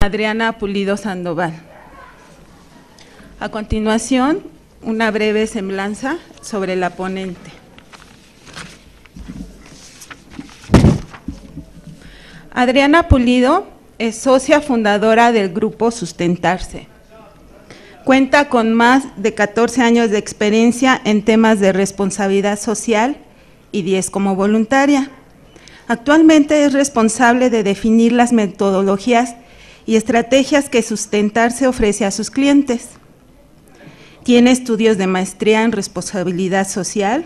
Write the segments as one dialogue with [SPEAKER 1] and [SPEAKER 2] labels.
[SPEAKER 1] Adriana Pulido Sandoval. A continuación, una breve semblanza sobre la ponente. Adriana Pulido es socia fundadora del grupo Sustentarse. Cuenta con más de 14 años de experiencia en temas de responsabilidad social y 10 como voluntaria. Actualmente es responsable de definir las metodologías y estrategias que Sustentarse ofrece a sus clientes. Tiene estudios de maestría en responsabilidad social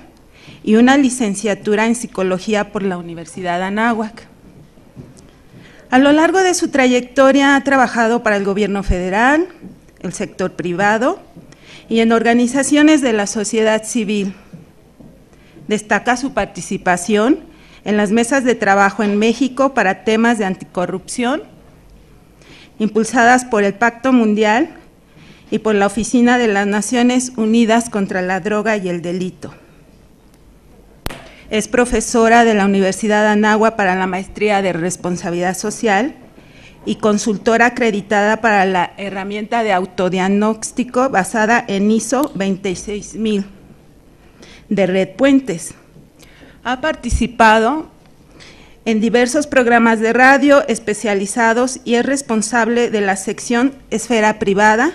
[SPEAKER 1] y una licenciatura en psicología por la Universidad Anáhuac. A lo largo de su trayectoria ha trabajado para el gobierno federal, el sector privado y en organizaciones de la sociedad civil. Destaca su participación en las mesas de trabajo en México para temas de anticorrupción, impulsadas por el Pacto Mundial y por la Oficina de las Naciones Unidas contra la Droga y el Delito. Es profesora de la Universidad Anáhuac para la maestría de responsabilidad social y consultora acreditada para la herramienta de autodiagnóstico basada en ISO 26000 de Red Puentes. Ha participado en diversos programas de radio especializados y es responsable de la sección Esfera Privada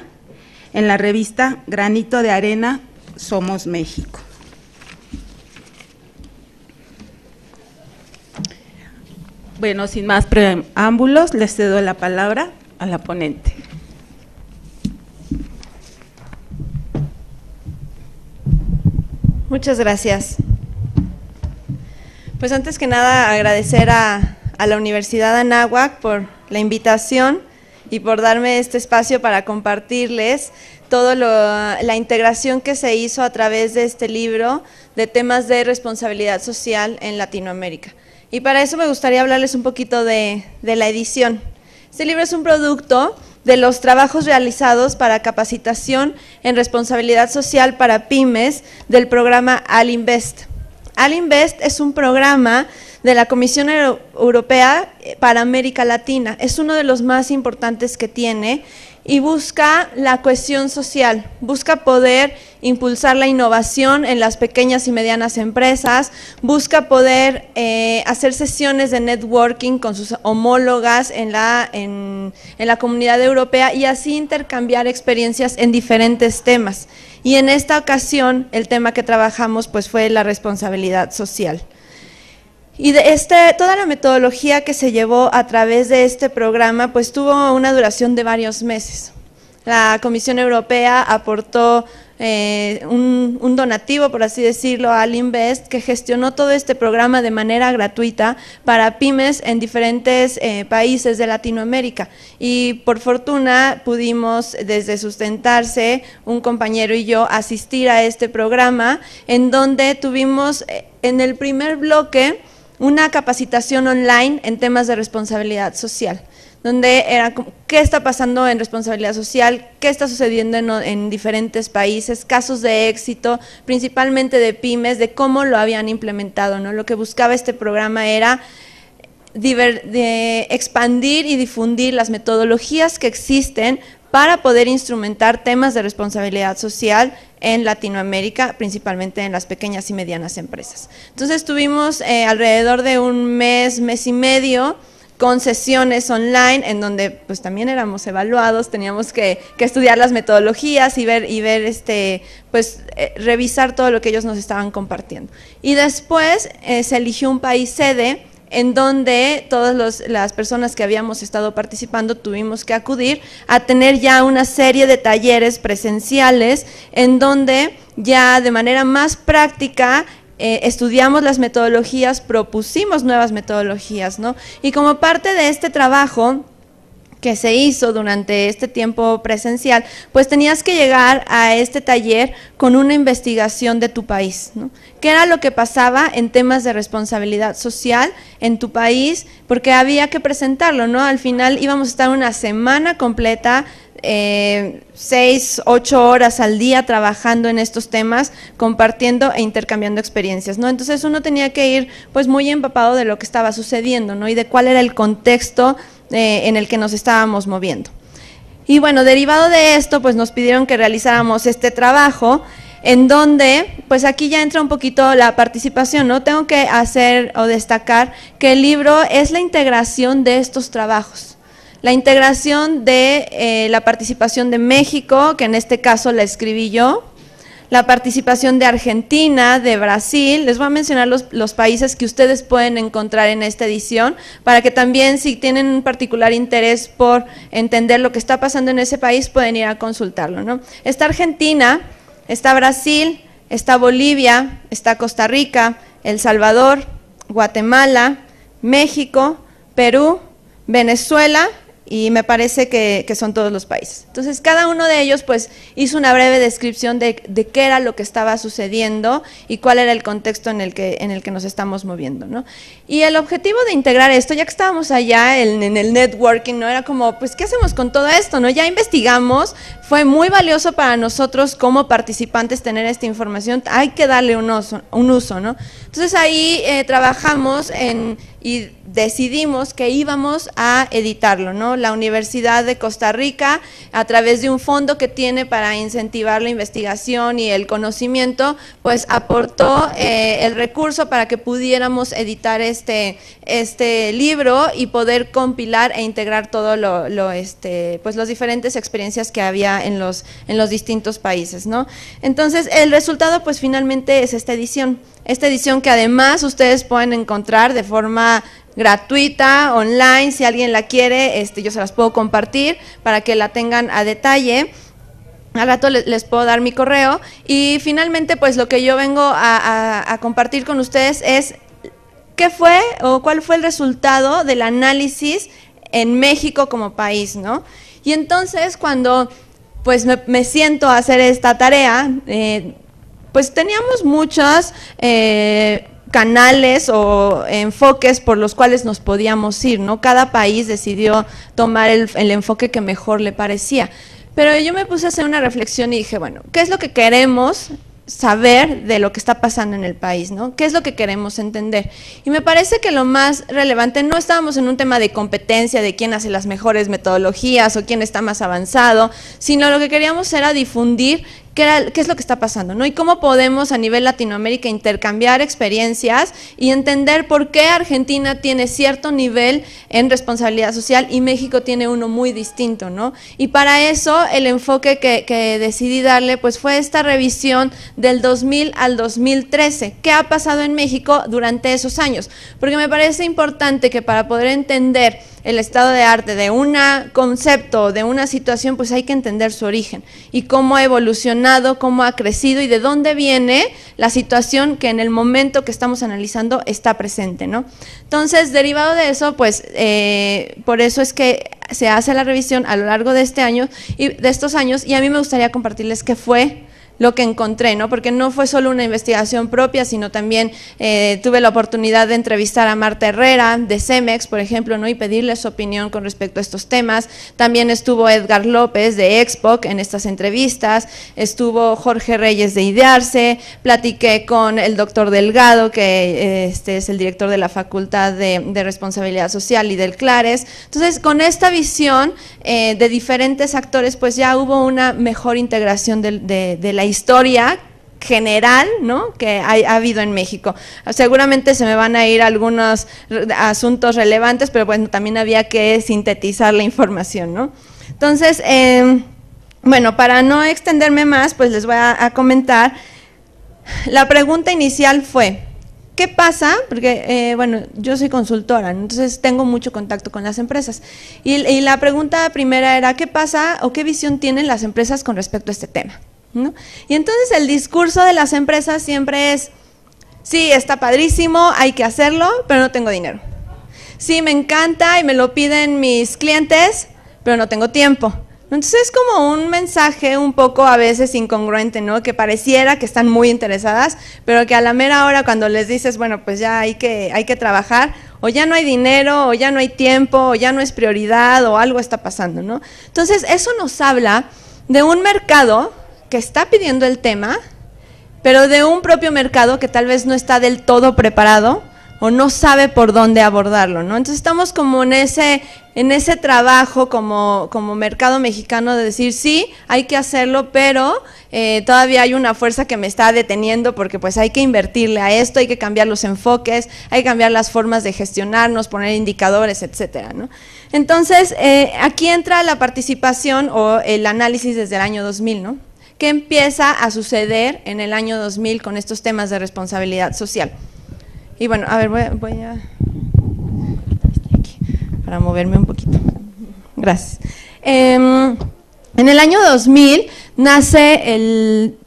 [SPEAKER 1] en la revista Granito de Arena Somos México. Bueno, sin más preámbulos, les cedo la palabra a la ponente.
[SPEAKER 2] Muchas gracias. Pues antes que nada agradecer a la Universidad Anáhuac por la invitación y por darme este espacio para compartirles toda la integración que se hizo a través de este libro de temas de responsabilidad social en Latinoamérica. Y para eso me gustaría hablarles un poquito de la edición. Este libro es un producto de los trabajos realizados para capacitación en responsabilidad social para pymes del programa Alinvest. Alinvest es un programa de la Comisión Europea para América Latina. Es uno de los más importantes que tiene y busca la cohesión social, busca poder impulsar la innovación en las pequeñas y medianas empresas, busca poder hacer sesiones de networking con sus homólogas en la comunidad europea y así intercambiar experiencias en diferentes temas. Y en esta ocasión el tema que trabajamos pues fue la responsabilidad social. Y toda la metodología que se llevó a través de este programa pues tuvo una duración de varios meses. La Comisión Europea aportó un donativo, por así decirlo, a Alinvest, que gestionó todo este programa de manera gratuita para pymes en diferentes países de Latinoamérica. Y por fortuna pudimos, desde Sustentarse, un compañero y yo, asistir a este programa, en donde tuvimos en el primer bloque una capacitación online en temas de responsabilidad social, donde era qué está pasando en responsabilidad social, qué está sucediendo en diferentes países, casos de éxito, principalmente de pymes, de cómo lo habían implementado, ¿no? Lo que buscaba este programa era de expandir y difundir las metodologías que existen para poder instrumentar temas de responsabilidad social en Latinoamérica, principalmente en las pequeñas y medianas empresas. Entonces tuvimos alrededor de un mes, mes y medio, con sesiones online en donde pues también éramos evaluados, teníamos que estudiar las metodologías y ver revisar todo lo que ellos nos estaban compartiendo. Y después se eligió un país sede en donde todas las personas que habíamos estado participando tuvimos que acudir a tener ya una serie de talleres presenciales en donde ya de manera más práctica estudiamos las metodologías, propusimos nuevas metodologías, ¿no? Y como parte de este trabajo que se hizo durante este tiempo presencial, pues tenías que llegar a este taller con una investigación de tu país, ¿no? ¿Qué era lo que pasaba en temas de responsabilidad social en tu país? Porque había que presentarlo, ¿no? Al final íbamos a estar una semana completa, 6, 8 horas al día trabajando en estos temas, compartiendo e intercambiando experiencias, ¿no? Entonces uno tenía que ir pues muy empapado de lo que estaba sucediendo, ¿no? Y de cuál era el contexto en el que nos estábamos moviendo. Y bueno, derivado de esto, pues nos pidieron que realizáramos este trabajo, en donde, pues aquí ya entra un poquito la participación, ¿no? Tengo que hacer o destacar que el libro es la integración de estos trabajos. La integración de la participación de México, que en este caso la escribí yo, la participación de Argentina, de Brasil. Les voy a mencionar los países que ustedes pueden encontrar en esta edición, para que también, si tienen un particular interés por entender lo que está pasando en ese país, pueden ir a consultarlo, ¿no? Está Argentina, está Brasil, está Bolivia, está Costa Rica, El Salvador, Guatemala, México, Perú, Venezuela, y me parece que son todos los países. Entonces, cada uno de ellos pues hizo una breve descripción de qué era lo que estaba sucediendo y cuál era el contexto en el que nos estamos moviendo, ¿no? Y el objetivo de integrar esto, ya que estábamos allá en el networking, ¿no? Era como, pues, ¿qué hacemos con todo esto, no? Ya investigamos, fue muy valioso para nosotros como participantes tener esta información, hay que darle un uso, ¿no? Entonces, ahí trabajamos y decidimos que íbamos a editarlo, ¿no? La Universidad de Costa Rica, a través de un fondo que tiene para incentivar la investigación y el conocimiento, pues aportó el recurso para que pudiéramos editar este libro y poder compilar e integrar todo pues las diferentes experiencias que había en los distintos países, ¿no? Entonces, el resultado pues finalmente es esta edición que además ustedes pueden encontrar de forma gratuita, online, si alguien la quiere, yo se las puedo compartir para que la tengan a detalle. Al rato les puedo dar mi correo. Y finalmente, pues lo que yo vengo a compartir con ustedes es qué fue o cuál fue el resultado del análisis en México como país, ¿no? Y entonces, cuando pues me siento a hacer esta tarea, pues teníamos muchos canales o enfoques por los cuales nos podíamos ir, ¿no? Cada país decidió tomar el enfoque que mejor le parecía. Pero yo me puse a hacer una reflexión y dije, bueno, ¿qué es lo que queremos saber de lo que está pasando en el país, ¿no? ¿Qué es lo que queremos entender? Y me parece que lo más relevante, no estábamos en un tema de competencia, de quién hace las mejores metodologías o quién está más avanzado, sino lo que queríamos era difundir qué es lo que está pasando, ¿no? Y cómo podemos a nivel Latinoamérica intercambiar experiencias y entender por qué Argentina tiene cierto nivel en responsabilidad social y México tiene uno muy distinto, ¿no? Y para eso el enfoque que decidí darle pues fue esta revisión del 2000 al 2013. ¿Qué ha pasado en México durante esos años? Porque me parece importante que para poder entender el estado de arte de un concepto, de una situación, pues hay que entender su origen y cómo ha evolucionado, cómo ha crecido y de dónde viene la situación que en el momento que estamos analizando está presente, ¿no? Entonces, derivado de eso, pues por eso es que se hace la revisión a lo largo de este año y de estos años, y a mí me gustaría compartirles qué fue lo que encontré, ¿no? Porque no fue solo una investigación propia, sino también tuve la oportunidad de entrevistar a Marta Herrera de Cemex, por ejemplo, ¿no? Y pedirle su opinión con respecto a estos temas. También estuvo Edgar López de Expoc en estas entrevistas, estuvo Jorge Reyes de Idearse, platiqué con el doctor Delgado, que es el director de la Facultad de Responsabilidad Social y del CLARES. Entonces, con esta visión de diferentes actores, pues ya hubo una mejor integración de la historia general, ¿no?, que ha habido en México. Seguramente se me van a ir algunos asuntos relevantes, pero bueno, también había que sintetizar la información, ¿no? Entonces, bueno, para no extenderme más, pues les voy a comentar. La pregunta inicial fue, ¿qué pasa? Porque, bueno, yo soy consultora, entonces tengo mucho contacto con las empresas. Y la pregunta primera era, ¿qué pasa o qué visión tienen las empresas con respecto a este tema, ¿no? Y entonces el discurso de las empresas siempre es, sí, está padrísimo, hay que hacerlo, pero no tengo dinero. Sí, me encanta y me lo piden mis clientes, pero no tengo tiempo. Entonces es como un mensaje un poco a veces incongruente, ¿no? Que pareciera que están muy interesadas, pero que a la mera hora cuando les dices, bueno, pues ya hay que trabajar, o ya no hay dinero, o ya no hay tiempo, o ya no es prioridad, o algo está pasando, ¿no? Entonces eso nos habla de un mercado que está pidiendo el tema, pero de un propio mercado que tal vez no está del todo preparado o no sabe por dónde abordarlo, ¿no? Entonces estamos como en ese trabajo como mercado mexicano de decir, sí, hay que hacerlo, pero todavía hay una fuerza que me está deteniendo porque pues hay que invertirle a esto, hay que cambiar los enfoques, hay que cambiar las formas de gestionarnos, poner indicadores, etcétera, ¿no? Entonces, aquí entra la participación o el análisis desde el año 2000, ¿no? ¿Qué empieza a suceder en el año 2000 con estos temas de responsabilidad social? Y bueno, a ver, voy a para moverme un poquito. Gracias. En el año 2000 nace el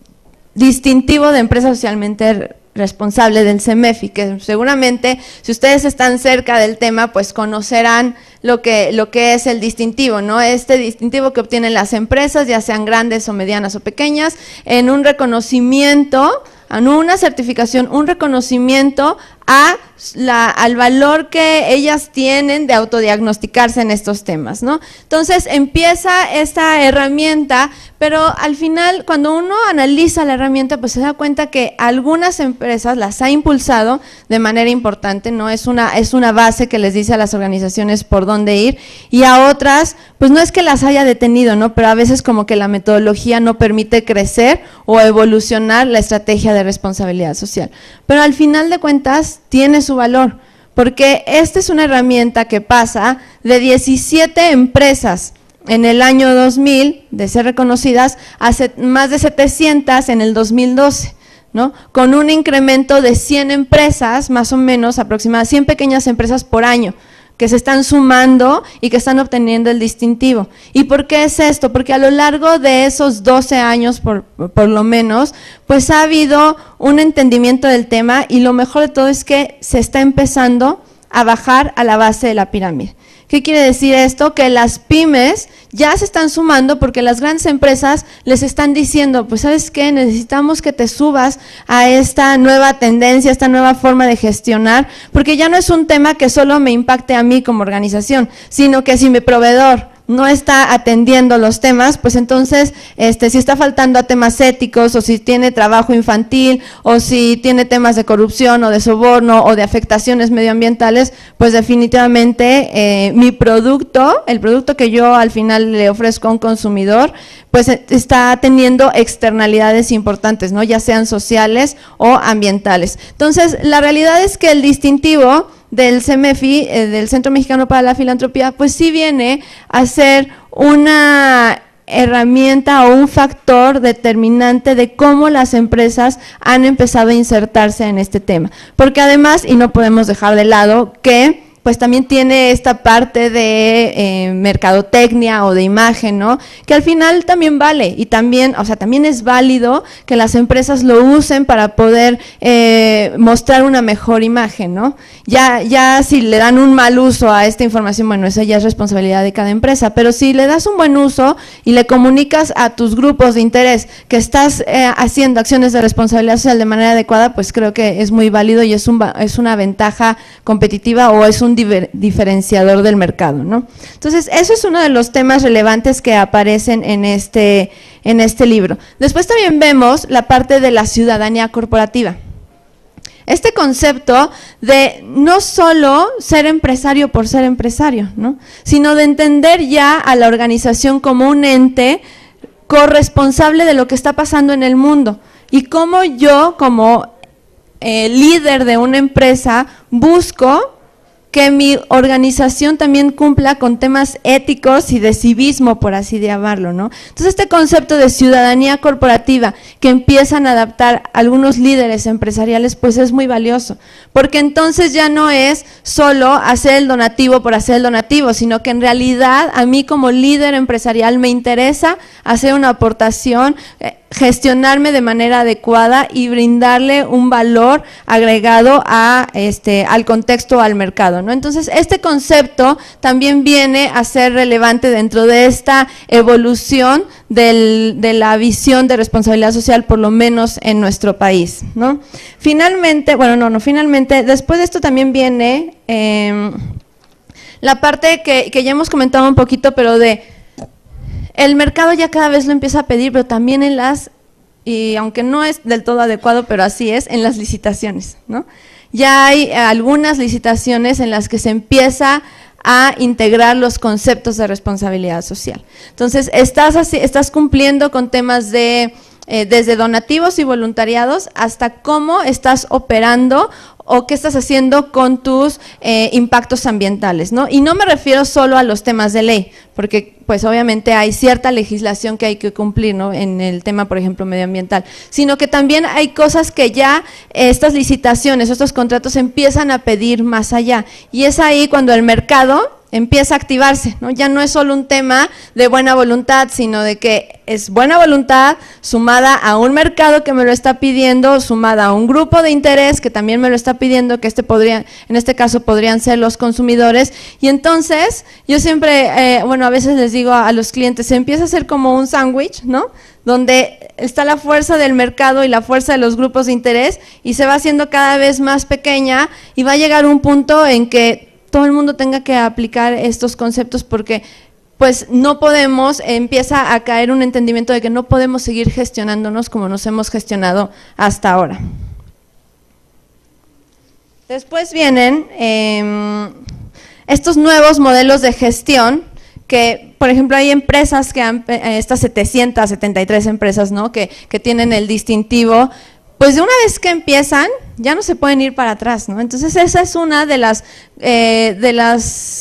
[SPEAKER 2] distintivo de empresa socialmente responsable del CEMEFI, que seguramente si ustedes están cerca del tema, pues conocerán lo que es el distintivo, ¿no? Este distintivo que obtienen las empresas, ya sean grandes o medianas o pequeñas, en un reconocimiento, no una certificación, un reconocimiento al valor que ellas tienen de autodiagnosticarse en estos temas, ¿no? Entonces empieza esta herramienta, pero al final cuando uno analiza la herramienta, pues se da cuenta que algunas empresas las ha impulsado de manera importante, ¿no? Es una base que les dice a las organizaciones por dónde ir, y a otras, pues no es que las haya detenido, ¿no? Pero a veces como que la metodología no permite crecer o evolucionar la estrategia de responsabilidad social. Pero al final de cuentas tiene su valor, porque esta es una herramienta que pasa de 17 empresas en el año 2000 de ser reconocidas a más de 700 en el 2012, ¿no? Con un incremento de 100 empresas, más o menos aproximadamente 100 pequeñas empresas por año, que se están sumando y que están obteniendo el distintivo. ¿Y por qué es esto? Porque a lo largo de esos 12 años, por lo menos, pues ha habido un entendimiento del tema, y lo mejor de todo es que se está empezando a bajar a la base de la pirámide. ¿Qué quiere decir esto? Que las pymes ya se están sumando porque las grandes empresas les están diciendo, pues ¿sabes qué? Necesitamos que te subas a esta nueva tendencia, esta nueva forma de gestionar, porque ya no es un tema que solo me impacte a mí como organización, sino que si mi proveedor no está atendiendo los temas, pues entonces si está faltando a temas éticos, o si tiene trabajo infantil, o si tiene temas de corrupción o de soborno o de afectaciones medioambientales, pues definitivamente mi producto, el producto que yo al final le ofrezco a un consumidor, pues está teniendo externalidades importantes, ¿no? Ya sean sociales o ambientales. Entonces, la realidad es que el distintivo del CEMEFI, del Centro Mexicano para la Filantropía, pues sí viene a ser una herramienta o un factor determinante de cómo las empresas han empezado a insertarse en este tema. Porque además, y no podemos dejar de lado, que pues también tiene esta parte de mercadotecnia o de imagen, ¿no? Que al final también vale, y también, o sea, también es válido que las empresas lo usen para poder mostrar una mejor imagen, ¿no? Ya si le dan un mal uso a esta información, bueno, esa ya es responsabilidad de cada empresa, pero si le das un buen uso y le comunicas a tus grupos de interés que estás haciendo acciones de responsabilidad social de manera adecuada, pues creo que es muy válido y es una ventaja competitiva, o es un diferenciador del mercado, ¿no? Entonces, eso es uno de los temas relevantes que aparecen en este libro. Después también vemos la parte de la ciudadanía corporativa. Este concepto de no solo ser empresario por ser empresario, ¿no? Sino de entender ya a la organización como un ente corresponsable de lo que está pasando en el mundo, y cómo yo, como líder de una empresa, busco que mi organización también cumpla con temas éticos y de civismo, por así llamarlo, ¿no? Entonces, este concepto de ciudadanía corporativa que empiezan a adaptar algunos líderes empresariales, pues es muy valioso, porque entonces ya no es solo hacer el donativo por hacer el donativo, sino que en realidad a mí como líder empresarial me interesa hacer una aportación, gestionarme de manera adecuada y brindarle un valor agregado al contexto, al mercado, ¿no? Entonces, este concepto también viene a ser relevante dentro de esta evolución de la visión de responsabilidad social, por lo menos en nuestro país, ¿no? Finalmente, finalmente, después de esto también viene la parte que ya hemos comentado un poquito, pero el mercado ya cada vez lo empieza a pedir, pero también y aunque no es del todo adecuado, pero así es, en las licitaciones, ¿no? ya hay algunas licitaciones en las que se empieza a integrar los conceptos de responsabilidad social. Entonces, estás cumpliendo con temas de desde donativos y voluntariados hasta cómo estás operando o qué estás haciendo con tus impactos ambientales, ¿no? Y no me refiero solo a los temas de ley, porque pues obviamente hay cierta legislación que hay que cumplir, ¿no? En el tema, por ejemplo, medioambiental, sino que también hay cosas que ya estas licitaciones, estos contratos empiezan a pedir más allá, y es ahí cuando el mercado empieza a activarse, ¿no? Ya no es solo un tema de buena voluntad, sino de que es buena voluntad sumada a un mercado que me lo está pidiendo, sumada a un grupo de interés que también me lo está pidiendo, que en este caso podrían ser los consumidores, y entonces yo siempre, bueno, a veces les digo a los clientes, se empieza a hacer como un sándwich, ¿no? Donde está la fuerza del mercado y la fuerza de los grupos de interés, y se va haciendo cada vez más pequeña, y va a llegar un punto en que todo el mundo tenga que aplicar estos conceptos, porque pues no podemos, empieza a caer un entendimiento de que no podemos seguir gestionándonos como nos hemos gestionado hasta ahora. Después vienen estos nuevos modelos de gestión que, por ejemplo, hay empresas que han, estas 773 empresas, ¿no? que tienen el distintivo, pues de una vez que empiezan, ya no se pueden ir para atrás, ¿no? Entonces esa es una de las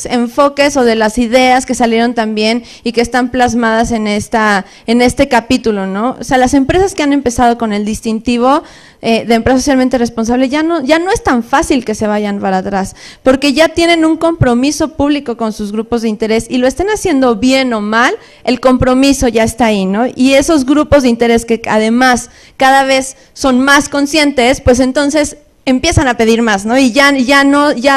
[SPEAKER 2] enfoques o de las ideas que salieron también y que están plasmadas en este capítulo, ¿no? O sea, las empresas que han empezado con el distintivo de empresa socialmente responsable ya no es tan fácil que se vayan para atrás, porque ya tienen un compromiso público con sus grupos de interés, y lo estén haciendo bien o mal, el compromiso ya está ahí, ¿no? Y esos grupos de interés que además cada vez son más conscientes, pues entonces empiezan a pedir más, ¿no? Y ya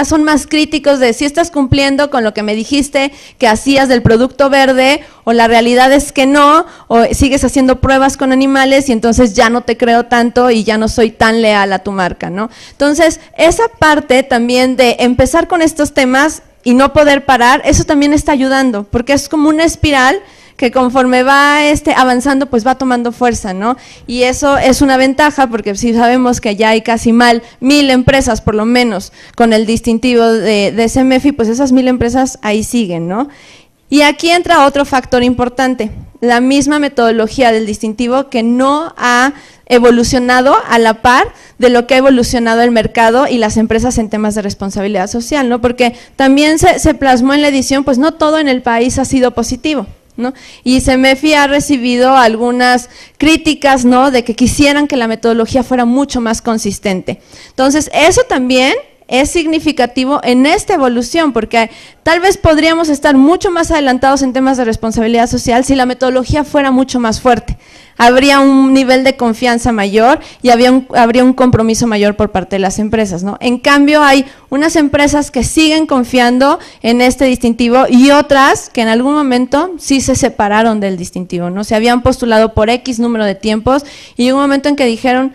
[SPEAKER 2] son más críticos de si estás cumpliendo con lo que me dijiste que hacías del producto verde, o la realidad es que no, o sigues haciendo pruebas con animales y entonces ya no te creo tanto y ya no soy tan leal a tu marca, ¿no? Entonces, esa parte también de empezar con estos temas y no poder parar, eso también está ayudando, porque es como una espiral que conforme va avanzando, pues va tomando fuerza, ¿no? Y eso es una ventaja, porque si sabemos que ya hay casi 1000 empresas, por lo menos, con el distintivo de CEMEFI, pues esas 1000 empresas ahí siguen, ¿no? Y aquí entra otro factor importante, la misma metodología del distintivo que no ha evolucionado a la par de lo que ha evolucionado el mercado y las empresas en temas de responsabilidad social, ¿no? Porque también se plasmó en la edición, pues no todo en el país ha sido positivo, ¿no? Y CEMEFI ha recibido algunas críticas, ¿no? De que quisieran que la metodología fuera mucho más consistente. Entonces, eso también es significativo en esta evolución, porque tal vez podríamos estar mucho más adelantados en temas de responsabilidad social si la metodología fuera mucho más fuerte. Habría un nivel de confianza mayor y habría un compromiso mayor por parte de las empresas, ¿no? En cambio, hay unas empresas que siguen confiando en este distintivo y otras que en algún momento sí se separaron del distintivo, ¿no? Se habían postulado por X número de tiempos y llegó un momento en que dijeron,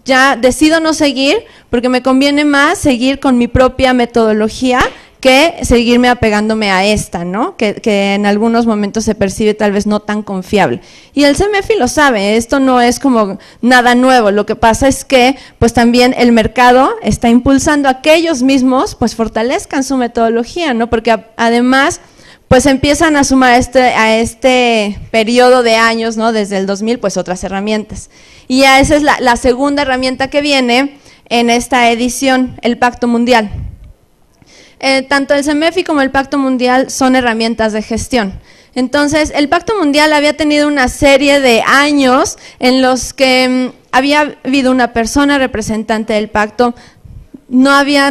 [SPEAKER 2] ya decido no seguir porque me conviene más seguir con mi propia metodología que seguirme apegándome a esta, ¿no? Que en algunos momentos se percibe tal vez no tan confiable. Y el CEMEFI lo sabe, esto no es como nada nuevo, lo que pasa es que pues también el mercado está impulsando a que ellos mismos pues fortalezcan su metodología, ¿no? Porque además pues empiezan a sumar a este periodo de años, ¿no? Desde el 2000, pues otras herramientas. Y ya esa es la segunda herramienta que viene en esta edición, el Pacto Mundial. Tanto el CEMEFI como el Pacto Mundial son herramientas de gestión. Entonces, el Pacto Mundial había tenido una serie de años en los que había habido una persona representante del pacto, no había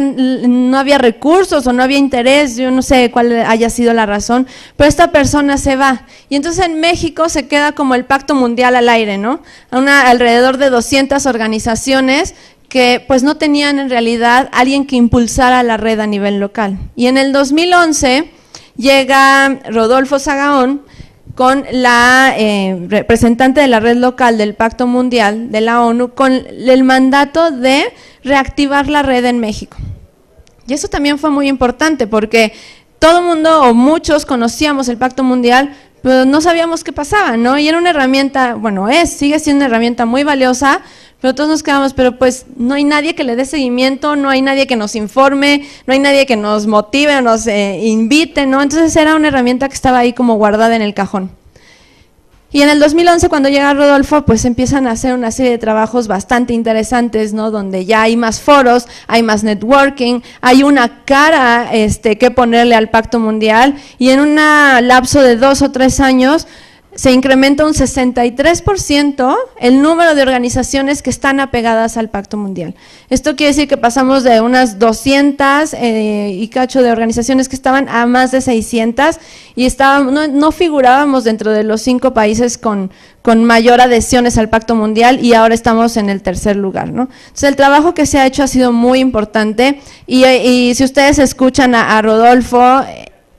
[SPEAKER 2] recursos o no había interés, yo no sé cuál haya sido la razón, pero esta persona se va. Y entonces en México se queda como el Pacto Mundial al aire, ¿no? Alrededor de 200 organizaciones que pues no tenían en realidad alguien que impulsara la red a nivel local. Y en el 2011 llega Rodolfo Sagaón con la representante de la red local del Pacto Mundial de la ONU con el mandato de reactivar la red en México. Y eso también fue muy importante porque todo el mundo o muchos conocíamos el Pacto Mundial, pero no sabíamos qué pasaba, ¿no? Y era una herramienta, bueno, sigue siendo una herramienta muy valiosa, pero todos nos quedamos, pero pues no hay nadie que le dé seguimiento, no hay nadie que nos informe, no hay nadie que nos motive, nos invite, ¿no? Entonces era una herramienta que estaba ahí como guardada en el cajón. Y en el 2011, cuando llega Rodolfo, pues empiezan a hacer una serie de trabajos bastante interesantes, ¿no? Donde ya hay más foros, hay más networking, hay una cara que ponerle al Pacto Mundial, y en un lapso de 2 o 3 años se incrementa un 63% el número de organizaciones que están apegadas al Pacto Mundial. Esto quiere decir que pasamos de unas 200 y cacho de organizaciones que estaban a más de 600, y no figurábamos dentro de los 5 países con mayor adhesiones al Pacto Mundial, y ahora estamos en el 3er lugar, ¿no? Entonces el trabajo que se ha hecho ha sido muy importante, y si ustedes escuchan a Rodolfo,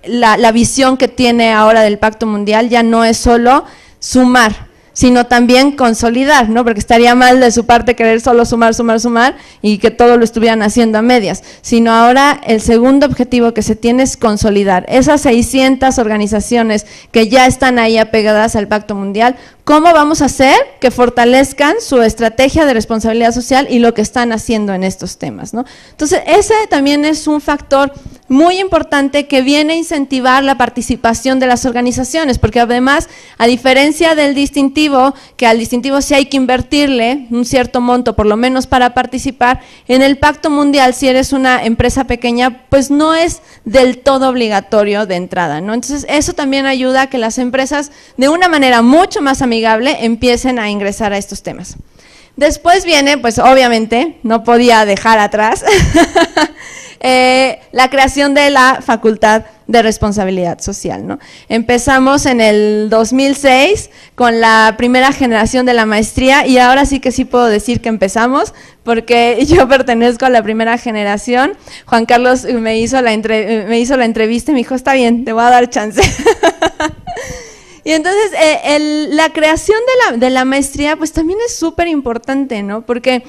[SPEAKER 2] la visión que tiene ahora del Pacto Mundial ya no es solo sumar, sino también consolidar, ¿no? Porque estaría mal de su parte querer solo sumar y que todo lo estuvieran haciendo a medias, sino ahora el segundo objetivo que se tiene es consolidar esas 600 organizaciones que ya están ahí apegadas al Pacto Mundial. ¿Cómo vamos a hacer que fortalezcan su estrategia de responsabilidad social y lo que están haciendo en estos temas, ¿no? Entonces, ese también es un factor muy importante que viene a incentivar la participación de las organizaciones, porque además, a diferencia del distintivo, que al distintivo sí hay que invertirle un cierto monto, por lo menos para participar, en el Pacto Mundial, si eres una empresa pequeña, pues no es del todo obligatorio de entrada, ¿no? Entonces, eso también ayuda a que las empresas, de una manera mucho más amigable, empiecen a ingresar a estos temas. Después viene, pues obviamente, no podía dejar atrás, la creación de la Facultad de Responsabilidad Social, ¿no? Empezamos en el 2006 con la primera generación de la maestría, y ahora sí que sí puedo decir que empezamos, porque yo pertenezco a la primera generación. Juan Carlos me hizo la entrevista y me dijo, está bien, te voy a dar chance. Y entonces la creación de la maestría pues también es súper importante, ¿no? Porque,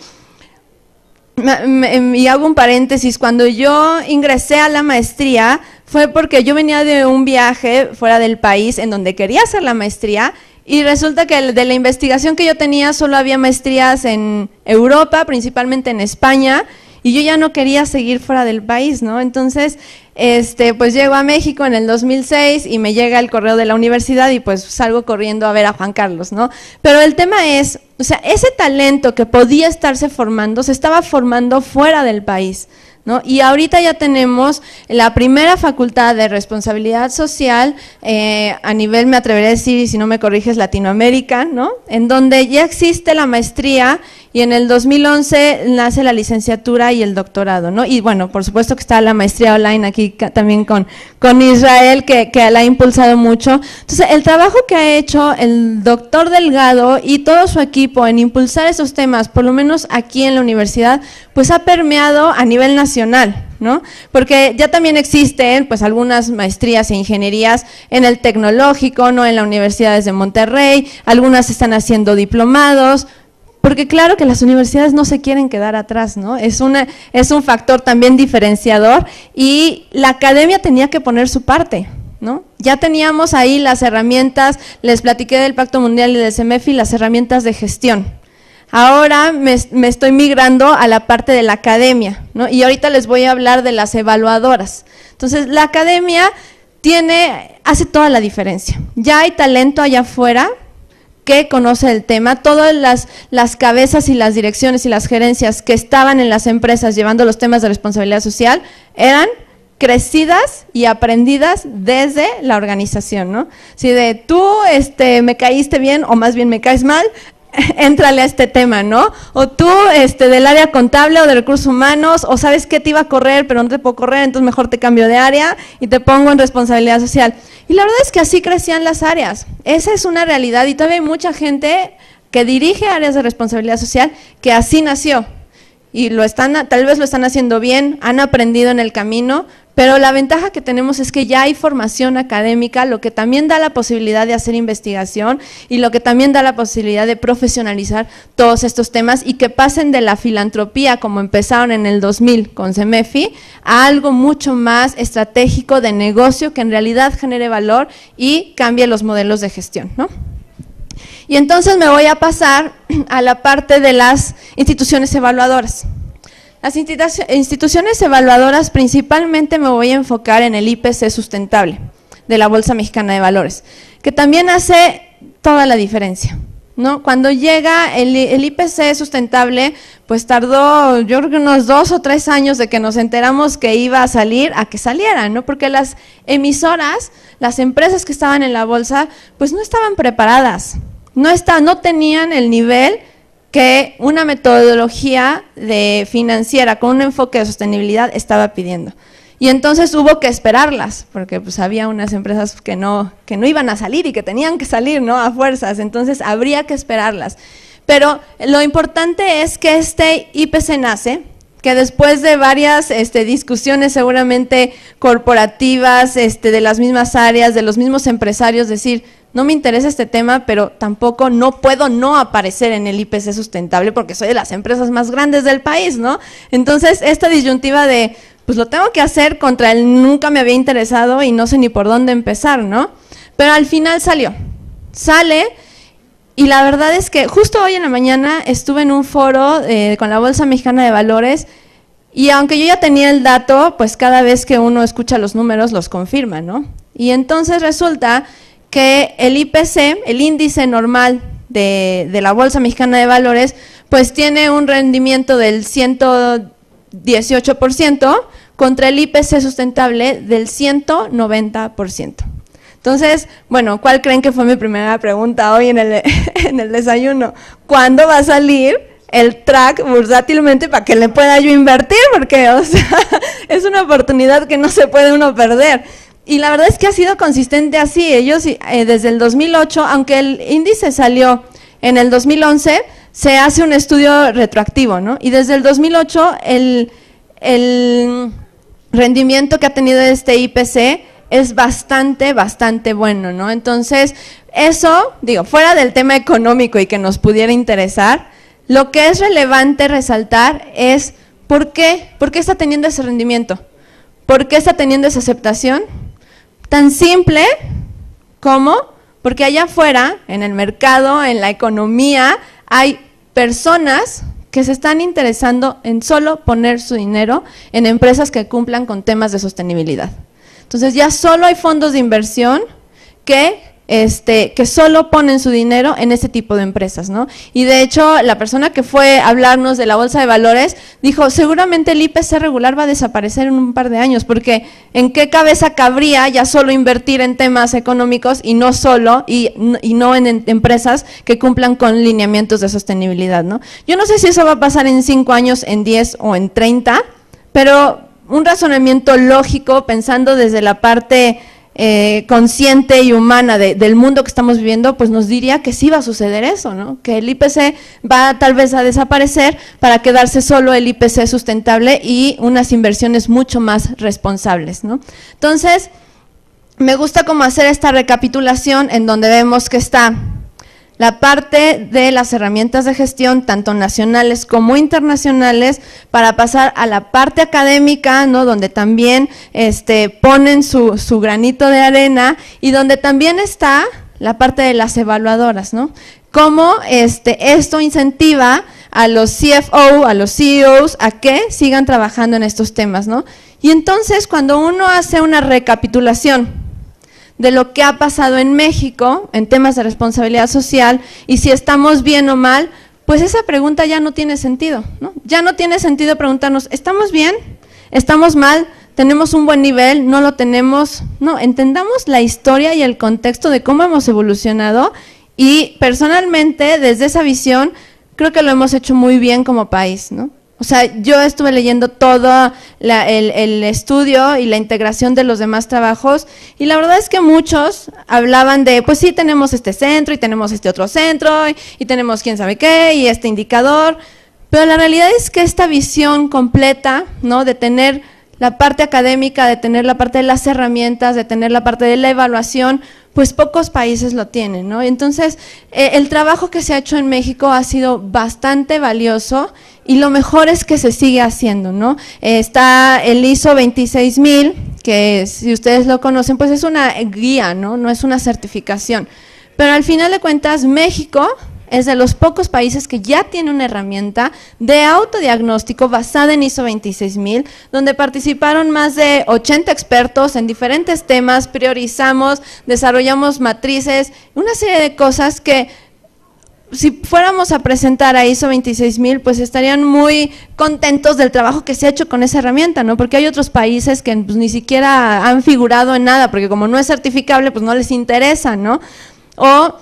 [SPEAKER 2] y hago un paréntesis, cuando yo ingresé a la maestría fue porque yo venía de un viaje fuera del país en donde quería hacer la maestría, y resulta que de la investigación que yo tenía solo había maestrías en Europa, principalmente en España, y yo ya no quería seguir fuera del país, ¿no? Entonces, pues llego a México en el 2006 y me llega el correo de la universidad y pues salgo corriendo a ver a Juan Carlos, ¿no? Pero el tema es, o sea, ese talento que podía estarse formando, se estaba formando fuera del país, ¿no? Y ahorita ya tenemos la primera facultad de responsabilidad social a nivel, me atreveré a decir, y si no me corriges, Latinoamérica, ¿no? En donde ya existe la maestría, y en el 2011 nace la licenciatura y el doctorado, ¿no? Y bueno, por supuesto que está la maestría online aquí también con Israel, que la ha impulsado mucho. Entonces, el trabajo que ha hecho el doctor Delgado y todo su equipo en impulsar esos temas, por lo menos aquí en la universidad, pues ha permeado a nivel nacional, ¿no? Porque ya también existen pues algunas maestrías e ingenierías en el tecnológico, ¿no? En las universidades de Monterrey, algunas están haciendo diplomados, porque claro que las universidades no se quieren quedar atrás, ¿no? Es un factor también diferenciador, y la academia tenía que poner su parte, ¿no? Ya teníamos ahí las herramientas, les platiqué del Pacto Mundial y del CEMEFI, las herramientas de gestión. Ahora me estoy migrando a la parte de la academia, ¿no? Y ahorita les voy a hablar de las evaluadoras. Entonces, la academia hace toda la diferencia. Ya hay talento allá afuera que conoce el tema, todas las cabezas y las direcciones y las gerencias que estaban en las empresas llevando los temas de responsabilidad social eran crecidas y aprendidas desde la organización, ¿no? Si de tú me caíste bien, o más bien me caes mal, éntrale a este tema, ¿no? O tú del área contable o de recursos humanos, o sabes que te iba a correr pero no te puedo correr, entonces mejor te cambio de área y te pongo en responsabilidad social. Y la verdad es que así crecían las áreas, esa es una realidad, y todavía hay mucha gente que dirige áreas de responsabilidad social que así nació, y tal vez lo están haciendo bien, han aprendido en el camino, pero la ventaja que tenemos es que ya hay formación académica, lo que también da la posibilidad de hacer investigación y lo que también da la posibilidad de profesionalizar todos estos temas, y que pasen de la filantropía, como empezaron en el 2000 con CEMEFI, a algo mucho más estratégico de negocio que en realidad genere valor y cambie los modelos de gestión, ¿no? Y entonces me voy a pasar a la parte de las instituciones evaluadoras. Las instituciones evaluadoras principalmente me voy a enfocar en el IPC sustentable de la Bolsa Mexicana de Valores, que también hace toda la diferencia, ¿no? Cuando llega el IPC sustentable, pues tardó yo creo que unos 2 o 3 años de que nos enteramos que iba a salir a que saliera, ¿no? Porque las emisoras, las empresas que estaban en la bolsa, pues no estaban preparadas, no tenían el nivel que una metodología financiera con un enfoque de sostenibilidad estaba pidiendo. Y entonces hubo que esperarlas, porque pues había unas empresas que no iban a salir y que tenían que salir, ¿no? A fuerzas, entonces habría que esperarlas. Pero lo importante es que este IPC nace, que después de varias discusiones seguramente corporativas, de las mismas áreas, de los mismos empresarios, decir, no me interesa este tema, pero tampoco no puedo no aparecer en el IPC sustentable porque soy de las empresas más grandes del país, ¿no? Entonces, esta disyuntiva de, pues lo tengo que hacer contra el nunca me había interesado y no sé ni por dónde empezar, ¿no? Pero al final sale, y la verdad es que justo hoy en la mañana estuve en un foro con la Bolsa Mexicana de Valores, y aunque yo ya tenía el dato, pues cada vez que uno escucha los números los confirma, ¿no? Y entonces resulta que el IPC, el índice normal de la Bolsa Mexicana de Valores, pues tiene un rendimiento del 118% contra el IPC sustentable del 190%. Entonces, bueno, ¿cuál creen que fue mi primera pregunta hoy en el desayuno? ¿Cuándo va a salir el track bursátilmente para que le pueda yo invertir? Porque, o sea, es una oportunidad que no se puede uno perder. Y la verdad es que ha sido consistente así. Ellos desde el 2008, aunque el índice salió en el 2011, se hace un estudio retroactivo, ¿no? Y desde el 2008 el rendimiento que ha tenido este IPC es bastante bueno, ¿no? Entonces, eso, digo, fuera del tema económico y que nos pudiera interesar, lo que es relevante resaltar es ¿por qué está teniendo ese rendimiento? ¿Por qué está teniendo esa aceptación? Tan simple como porque allá afuera, en el mercado, en la economía, hay personas que se están interesando en solo poner su dinero en empresas que cumplan con temas de sostenibilidad. Entonces ya solo hay fondos de inversión que solo ponen su dinero en ese tipo de empresas, ¿no? Y de hecho, la persona que fue a hablarnos de la Bolsa de Valores dijo, seguramente el IPC regular va a desaparecer en un par de años, porque ¿en qué cabeza cabría ya solo invertir en temas económicos y no en empresas que cumplan con lineamientos de sostenibilidad, ¿no? Yo no sé si eso va a pasar en 5 años, en 10 o en 30, pero un razonamiento lógico, pensando desde la parte consciente y humana del mundo que estamos viviendo, pues nos diría que sí va a suceder eso, ¿no? Que el IPC va tal vez a desaparecer para quedarse solo el IPC sustentable y unas inversiones mucho más responsables, ¿no? Entonces, me gusta como hacer esta recapitulación en donde vemos que está la parte de las herramientas de gestión, tanto nacionales como internacionales, para pasar a la parte académica, ¿no? Donde también ponen su granito de arena, y donde también está la parte de las evaluadoras, ¿no? Cómo esto incentiva a los CFO, a los CEOs, a que sigan trabajando en estos temas, ¿no? Y entonces, cuando uno hace una recapitulación de lo que ha pasado en México en temas de responsabilidad social y si estamos bien o mal, pues esa pregunta ya no tiene sentido, ¿no? Ya no tiene sentido preguntarnos, ¿estamos bien? ¿Estamos mal? ¿Tenemos un buen nivel? ¿No lo tenemos? No, entendamos la historia y el contexto de cómo hemos evolucionado, y personalmente desde esa visión creo que lo hemos hecho muy bien como país, ¿no? O sea, yo estuve leyendo todo el estudio y la integración de los demás trabajos, y la verdad es que muchos hablaban de, pues sí, tenemos este centro y tenemos este otro centro y tenemos quién sabe qué y este indicador, pero la realidad es que esta visión completa, ¿no? De tener la parte académica, de tener la parte de las herramientas, de tener la parte de la evaluación, pues pocos países lo tienen, ¿no? Entonces, el trabajo que se ha hecho en México ha sido bastante valioso, y lo mejor es que se sigue haciendo, ¿no? Está el ISO 26000, que si ustedes lo conocen, pues es una guía, ¿no? No es una certificación, Pero al final de cuentas, México es de los pocos países que ya tiene una herramienta de autodiagnóstico basada en ISO 26000, donde participaron más de 80 expertos en diferentes temas, priorizamos, desarrollamos matrices, una serie de cosas que si fuéramos a presentar a ISO 26000, pues estarían muy contentos del trabajo que se ha hecho con esa herramienta, ¿no? Porque hay otros países que pues, ni siquiera han figurado en nada, porque como no es certificable, pues no les interesa, ¿no? O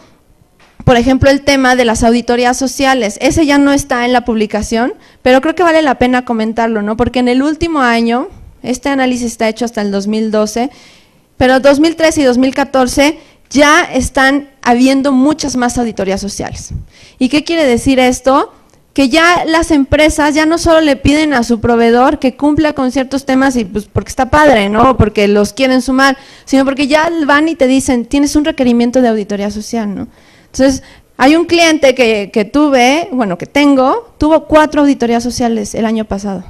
[SPEAKER 2] por ejemplo, el tema de las auditorías sociales, ese ya no está en la publicación, pero creo que vale la pena comentarlo, ¿no? Porque en el último año, este análisis está hecho hasta el 2012, pero 2013 y 2014 ya están habiendo muchas más auditorías sociales. ¿Y qué quiere decir esto? Que ya las empresas ya no solo le piden a su proveedor que cumpla con ciertos temas y pues porque está padre, ¿no? Porque los quieren sumar, sino porque ya van y te dicen, tienes un requerimiento de auditoría social, ¿no? Entonces, hay un cliente que tuvo 4 auditorías sociales el año pasado.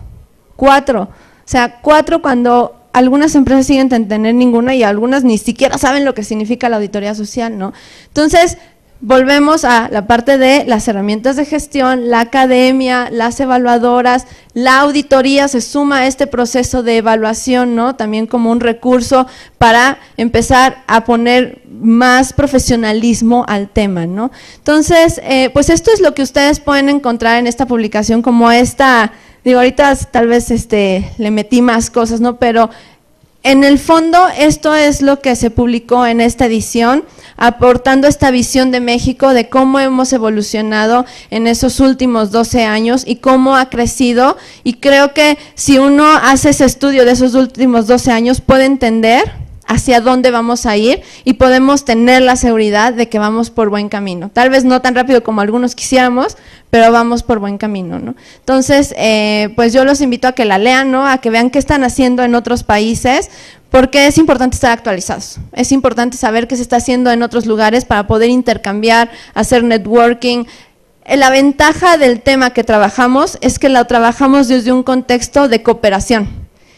[SPEAKER 2] 4. O sea, 4 cuando algunas empresas siguen sin tener ninguna y algunas ni siquiera saben lo que significa la auditoría social, ¿no? Entonces, volvemos a la parte de las herramientas de gestión, la academia, las evaluadoras, la auditoría se suma a este proceso de evaluación, ¿no? También como un recurso para empezar a poner más profesionalismo al tema, ¿no? Entonces, pues esto es lo que ustedes pueden encontrar en esta publicación como esta, digo, ahorita tal vez le metí más cosas, ¿no? Pero en el fondo esto es lo que se publicó en esta edición, aportando esta visión de México de cómo hemos evolucionado en esos últimos 12 años y cómo ha crecido, y creo que si uno hace ese estudio de esos últimos 12 años puede entender hacia dónde vamos a ir y podemos tener la seguridad de que vamos por buen camino. Tal vez no tan rápido como algunos quisiéramos, pero vamos por buen camino, ¿no? Entonces, pues yo los invito a que la lean, ¿no? A que vean qué están haciendo en otros países, porque es importante estar actualizados, es importante saber qué se está haciendo en otros lugares para poder intercambiar, hacer networking. La ventaja del tema que trabajamos es que lo trabajamos desde un contexto de cooperación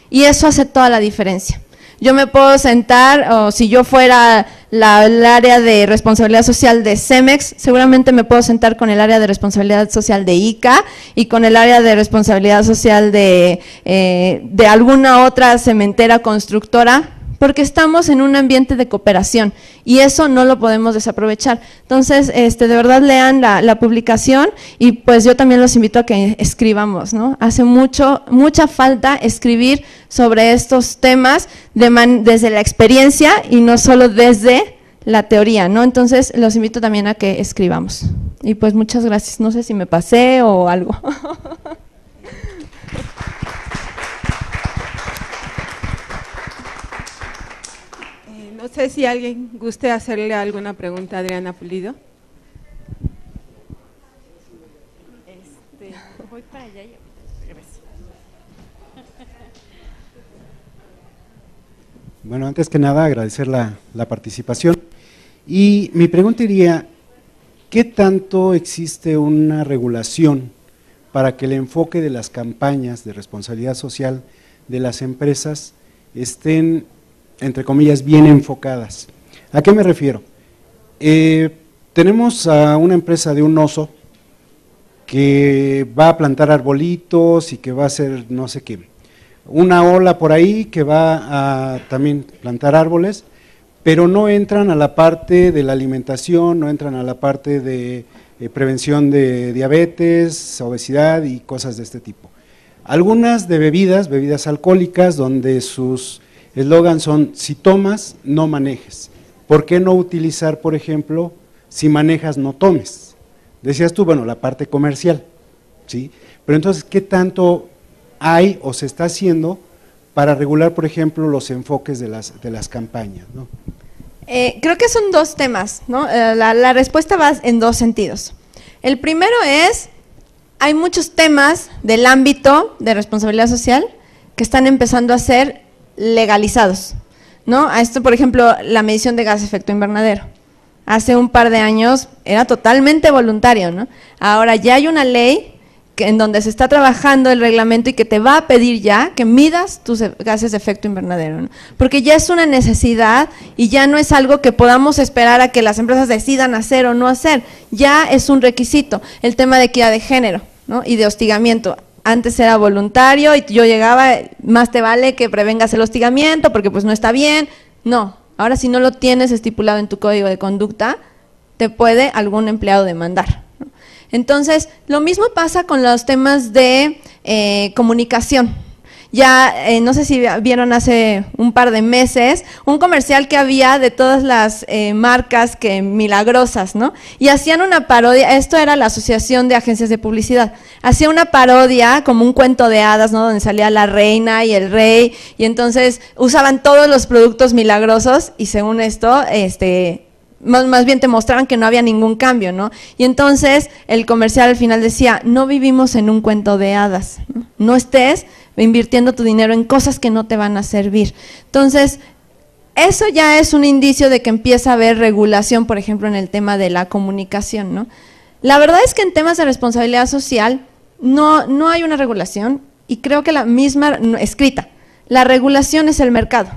[SPEAKER 2] y eso hace toda la diferencia. Yo me puedo sentar, o si yo fuera el área de responsabilidad social de CEMEX, seguramente me puedo sentar con el área de responsabilidad social de ICA y con el área de responsabilidad social de alguna otra cementera constructora, porque estamos en un ambiente de cooperación y eso no lo podemos desaprovechar. Entonces, de verdad lean la publicación y pues yo también los invito a que escribamos, ¿no? Hace mucha falta escribir sobre estos temas desde la experiencia y no solo desde la teoría, ¿no? Entonces, los invito también a que escribamos. Y pues muchas gracias, no sé si me pasé o algo.
[SPEAKER 1] No sé si alguien guste hacerle alguna pregunta a Adriana Pulido.
[SPEAKER 3] Voy para allá y regreso.
[SPEAKER 4] Bueno, antes que nada agradecer la participación y mi pregunta iría, ¿qué tanto existe una regulación para que el enfoque de las campañas de responsabilidad social de las empresas estén, entre comillas, bien enfocadas? ¿A qué me refiero? Tenemos a una empresa de un oso que va a plantar arbolitos y que va a hacer no sé qué, una ola por ahí que va a también plantar árboles, pero no entran a la parte de la alimentación, no entran a la parte de prevención de diabetes, obesidad y cosas de este tipo. Algunas de bebidas alcohólicas, donde sus eslogans son, si tomas, no manejes. ¿Por qué no utilizar, por ejemplo, si manejas, no tomes? Decías tú, bueno, la parte comercial, ¿sí? Pero entonces, ¿qué tanto hay o se está haciendo para regular, por ejemplo, los enfoques de las campañas, ¿no?
[SPEAKER 2] Creo que son dos temas, ¿no? La respuesta va en dos sentidos. El primero es, hay muchos temas del ámbito de responsabilidad social que están empezando a ser legalizados, ¿no? A esto, por ejemplo, la medición de gas de efecto invernadero. Hace un par de años era totalmente voluntario, ¿no? Ahora ya hay una ley en donde se está trabajando el reglamento y que te va a pedir ya que midas tus gases de efecto invernadero, ¿no? Porque ya es una necesidad y ya no es algo que podamos esperar a que las empresas decidan hacer o no hacer, ya es un requisito. El tema de equidad de género, ¿no? Y de hostigamiento. Antes era voluntario y yo llegaba, más te vale que prevengas el hostigamiento porque pues no está bien. No, ahora si no lo tienes estipulado en tu código de conducta, te puede algún empleado demandar, ¿no? Entonces, lo mismo pasa con los temas de comunicación. Ya, no sé si vieron hace un par de meses, un comercial que había de todas las marcas que milagrosas, ¿no? Y hacían una parodia, esto era la Asociación de Agencias de Publicidad, hacía una parodia como un cuento de hadas, ¿no? Donde salía la reina y el rey, y entonces usaban todos los productos milagrosos, y según esto, más bien te mostraban que no había ningún cambio, ¿no? Y entonces el comercial al final decía, no vivimos en un cuento de hadas, ¿no? No estés invirtiendo tu dinero en cosas que no te van a servir. Entonces, eso ya es un indicio de que empieza a haber regulación, por ejemplo, en el tema de la comunicación, ¿no? La verdad es que en temas de responsabilidad social no hay una regulación, y creo que la misma escrita, la regulación es el mercado.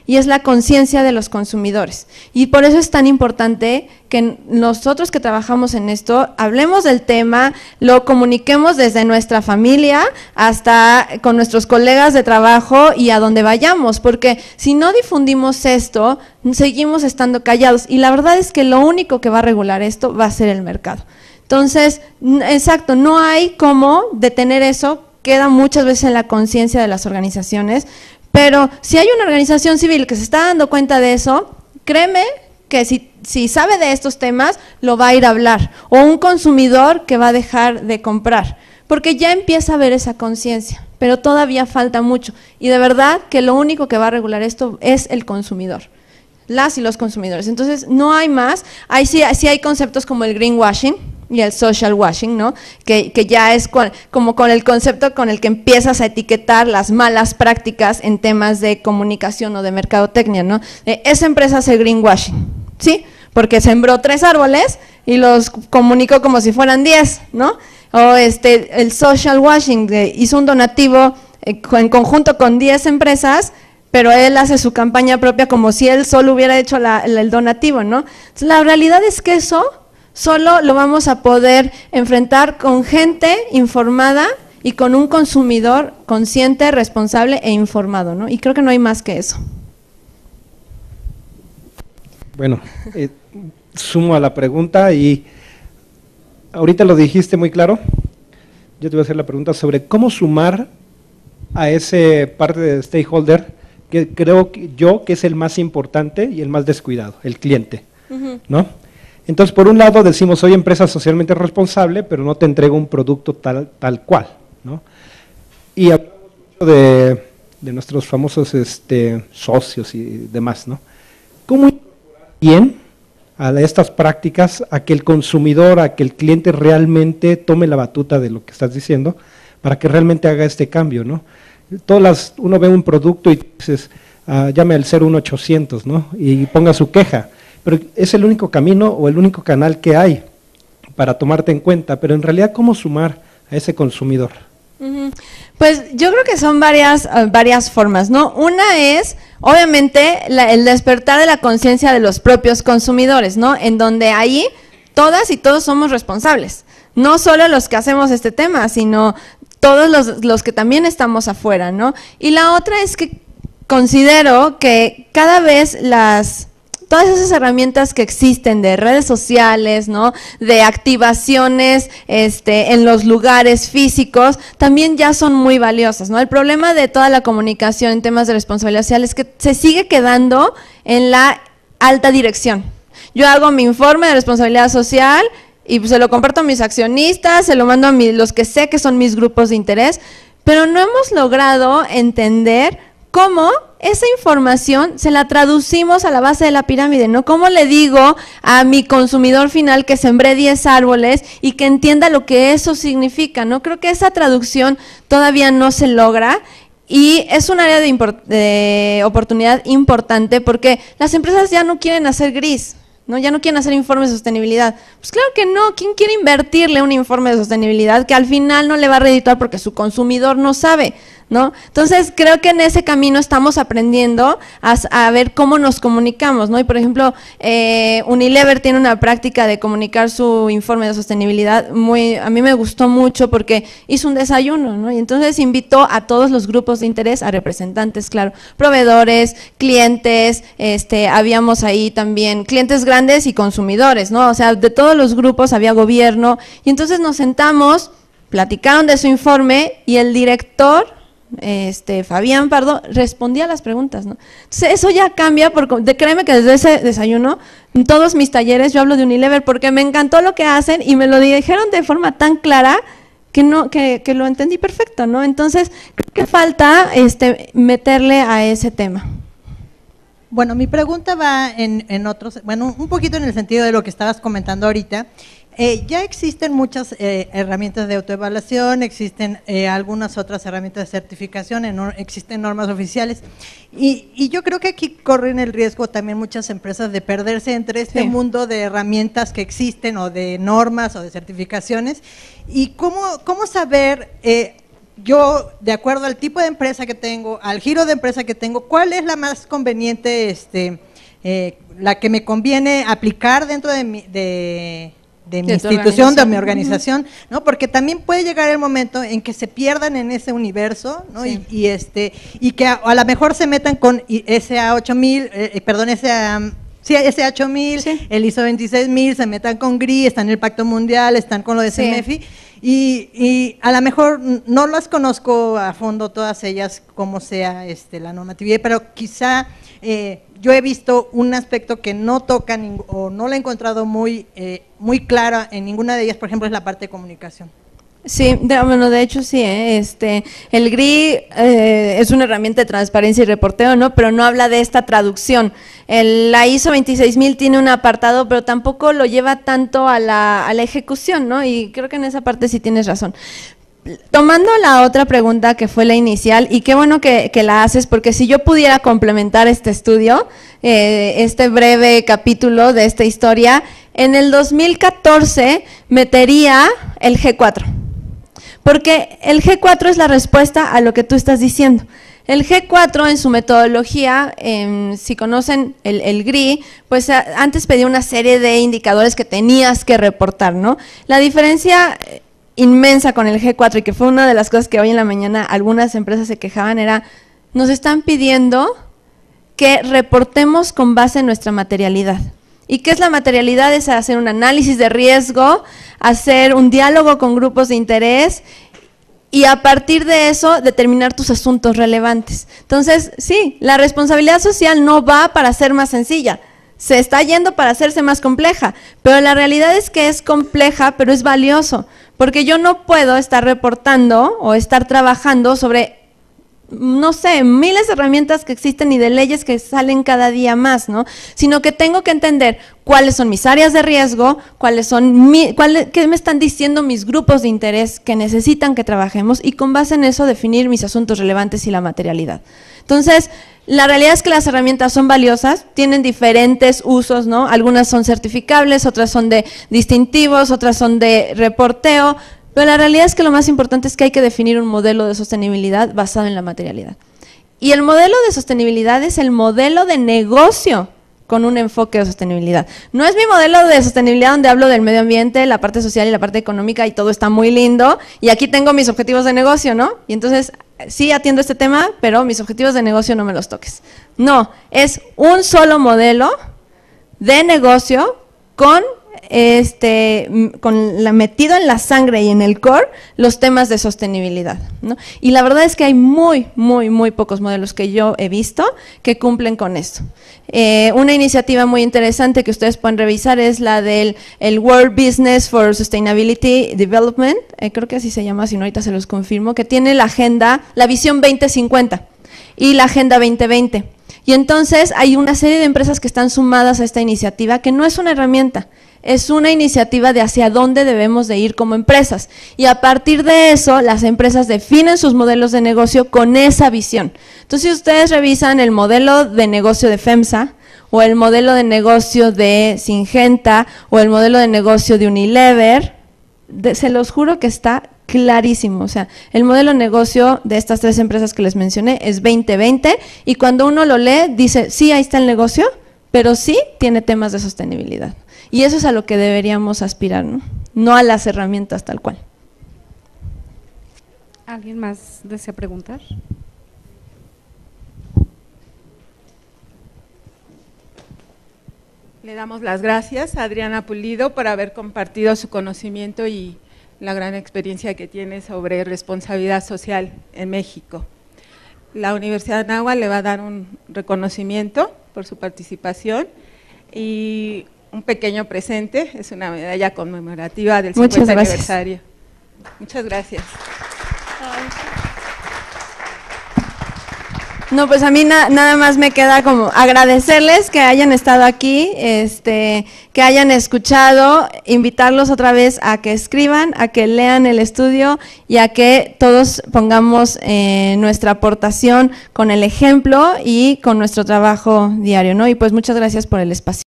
[SPEAKER 2] Y es la conciencia de los consumidores. Y por eso es tan importante que nosotros que trabajamos en esto, hablemos del tema, lo comuniquemos desde nuestra familia hasta con nuestros colegas de trabajo y a donde vayamos, porque si no difundimos esto, seguimos estando callados. Y la verdad es que lo único que va a regular esto va a ser el mercado. Entonces, exacto, no hay cómo detener eso, queda muchas veces en la conciencia de las organizaciones. Pero si hay una organización civil que se está dando cuenta de eso, créeme que si sabe de estos temas, lo va a ir a hablar. O un consumidor que va a dejar de comprar, porque ya empieza a haber esa conciencia, pero todavía falta mucho. Y de verdad que lo único que va a regular esto es el consumidor, las y los consumidores. Entonces, no hay más. Ahí sí hay conceptos como el greenwashing y el social washing, ¿no? Que ya es como con el concepto con el que empiezas a etiquetar las malas prácticas en temas de comunicación o de mercadotecnia, ¿no? Esa empresa hace greenwashing, ¿sí? Porque sembró 3 árboles y los comunicó como si fueran 10, ¿no? O el social washing, hizo un donativo en conjunto con 10 empresas, pero él hace su campaña propia como si él solo hubiera hecho el donativo, ¿no? Entonces, la realidad es que eso solo lo vamos a poder enfrentar con gente informada y con un consumidor consciente, responsable e informado, ¿no? Y creo que no hay más que eso.
[SPEAKER 5] Bueno, sumo a la pregunta y ahorita lo dijiste muy claro. Yo te voy a hacer la pregunta sobre cómo sumar a ese parte de stakeholder que creo que es el más importante y el más descuidado, el cliente, ¿no? Entonces, por un lado decimos, soy empresa socialmente responsable, pero no te entrego un producto tal cual, ¿no? Y hablamos mucho de nuestros famosos socios y demás, ¿no? ¿Cómo incorporar bien a estas prácticas a que el consumidor, a que el cliente realmente tome la batuta de lo que estás diciendo, para que realmente haga este cambio, ¿no? Uno ve un producto y dices, llame al 01800, ¿no? Y ponga su queja. Pero es el único camino o el único canal que hay para tomarte en cuenta, pero en realidad, ¿cómo sumar a ese consumidor?
[SPEAKER 2] Pues yo creo que son varias formas, ¿no? Una es, obviamente, el despertar de la conciencia de los propios consumidores, ¿no? En donde ahí todas y todos somos responsables, no solo los que hacemos este tema, sino todos los que también estamos afuera, ¿no? Y la otra es que considero que cada vez todas esas herramientas que existen de redes sociales, ¿no? De activaciones en los lugares físicos, también ya son muy valiosas, ¿no? El problema de toda la comunicación en temas de responsabilidad social es que se sigue quedando en la alta dirección. Yo hago mi informe de responsabilidad social y se lo comparto a mis accionistas, se lo mando a los que sé que son mis grupos de interés, pero no hemos logrado entender cómo esa información se la traducimos a la base de la pirámide, ¿no? ¿Cómo le digo a mi consumidor final que sembré 10 árboles y que entienda lo que eso significa, ¿no? Creo que esa traducción todavía no se logra y es un área de oportunidad importante porque las empresas ya no quieren hacer gris, ¿no? Ya no quieren hacer informes de sostenibilidad. Pues claro que no, ¿quién quiere invertirle un informe de sostenibilidad que al final no le va a redituar porque su consumidor no sabe, ¿no? Entonces, creo que en ese camino estamos aprendiendo a ver cómo nos comunicamos, ¿no? Y, por ejemplo, Unilever tiene una práctica de comunicar su informe de sostenibilidad a mí me gustó mucho porque hizo un desayuno, ¿no? Y entonces invitó a todos los grupos de interés, a representantes, claro, proveedores, clientes, habíamos ahí también clientes grandes y consumidores, ¿no? O sea, de todos los grupos había gobierno, y entonces nos sentamos, platicaron de su informe, y el director, Fabián Pardo, respondía a las preguntas, ¿no? Entonces eso ya cambia, créeme que desde ese desayuno, en todos mis talleres yo hablo de Unilever porque me encantó lo que hacen y me lo dijeron de forma tan clara que lo entendí perfecto, ¿no? Entonces creo que falta meterle a ese tema.
[SPEAKER 6] Bueno, mi pregunta va en otros, bueno, un poquito en el sentido de lo que estabas comentando ahorita. Ya existen muchas herramientas de autoevaluación, existen algunas otras herramientas de certificación, existen normas oficiales, y yo creo que aquí corren el riesgo también muchas empresas de perderse entre este mundo de herramientas que existen, o de normas o de certificaciones, y cómo saber, yo, de acuerdo al tipo de empresa que tengo, al giro de empresa que tengo, cuál es la más conveniente, la que me conviene aplicar dentro de mi institución, de mi organización, ¿no? Porque también puede llegar el momento en que se pierdan en ese universo, ¿no? Sí. Y que a lo mejor se metan con SA8000, SA8000, sí, el ISO 26000, se metan con GRI, están en el Pacto Mundial, están con lo de CEMEFI, y a lo mejor no las conozco a fondo todas ellas, como sea la normatividad, pero quizá yo he visto un aspecto que no toca o no lo he encontrado muy clara en ninguna de ellas, por ejemplo, es la parte de comunicación.
[SPEAKER 2] Sí, bueno, de hecho sí, el GRI es una herramienta de transparencia y reporteo, ¿no? Pero no habla de esta traducción. La ISO 26000 tiene un apartado, pero tampoco lo lleva tanto a la ejecución, ¿no? Y creo que en esa parte sí tienes razón. Tomando la otra pregunta que fue la inicial, y qué bueno que la haces, porque si yo pudiera complementar este estudio, este breve capítulo de esta historia, en el 2014 metería el G4, porque el G4 es la respuesta a lo que tú estás diciendo. El G4 en su metodología, si conocen el GRI, pues antes pedía una serie de indicadores que tenías que reportar, ¿no? La diferencia inmensa con el G4, y que fue una de las cosas que hoy en la mañana algunas empresas se quejaban, era, nos están pidiendo que reportemos con base en nuestra materialidad. ¿Y qué es la materialidad? Es hacer un análisis de riesgo, hacer un diálogo con grupos de interés, y a partir de eso determinar tus asuntos relevantes. Entonces, sí, la responsabilidad social no va para ser más sencilla, se está yendo para hacerse más compleja, pero la realidad es que es compleja, pero es valioso, porque yo no puedo estar reportando o estar trabajando sobre, no sé, miles de herramientas que existen y de leyes que salen cada día más, ¿no? Sino que tengo que entender cuáles son mis áreas de riesgo, qué me están diciendo mis grupos de interés que necesitan que trabajemos, y con base en eso definir mis asuntos relevantes y la materialidad. Entonces, la realidad es que las herramientas son valiosas, tienen diferentes usos, ¿no? Algunas son certificables, otras son de distintivos, otras son de reporteo, pero la realidad es que lo más importante es que hay que definir un modelo de sostenibilidad basado en la materialidad. Y el modelo de sostenibilidad es el modelo de negocio con un enfoque de sostenibilidad. No es mi modelo de sostenibilidad donde hablo del medio ambiente, la parte social y la parte económica, y todo está muy lindo, y aquí tengo mis objetivos de negocio, ¿no? Y entonces sí atiendo este tema, pero mis objetivos de negocio no me los toques. No, es un solo modelo de negocio con metido en la sangre y en el core los temas de sostenibilidad, ¿no? Y la verdad es que hay muy pocos modelos que yo he visto que cumplen con esto. Una iniciativa muy interesante que ustedes pueden revisar es la del World Business for Sustainability Development, creo que así se llama, si no ahorita se los confirmo, que tiene la visión 2050 y la agenda 2020. Y entonces hay una serie de empresas que están sumadas a esta iniciativa, que no es una herramienta, es una iniciativa de hacia dónde debemos de ir como empresas, y a partir de eso las empresas definen sus modelos de negocio con esa visión. Entonces, si ustedes revisan el modelo de negocio de FEMSA o el modelo de negocio de Syngenta, o el modelo de negocio de Unilever, se los juro que está clarísimo. O sea, el modelo de negocio de estas 3 empresas que les mencioné es 2020, y cuando uno lo lee, dice, sí, ahí está el negocio, pero sí tiene temas de sostenibilidad. Y eso es a lo que deberíamos aspirar, ¿no? No a las herramientas tal cual.
[SPEAKER 3] ¿Alguien más desea preguntar?
[SPEAKER 1] Le damos las gracias a Adriana Pulido por haber compartido su conocimiento y la gran experiencia que tiene sobre responsabilidad social en México. La Universidad de Anáhuac le va a dar un reconocimiento por su participación y un pequeño presente, es una medalla conmemorativa del 50 aniversario. Muchas gracias.
[SPEAKER 2] No, pues a mí nada más me queda como agradecerles que hayan estado aquí, que hayan escuchado, invitarlos otra vez a que escriban, a que lean el estudio y a que todos pongamos nuestra aportación con el ejemplo y con nuestro trabajo diario, ¿no? Y pues muchas gracias por el espacio.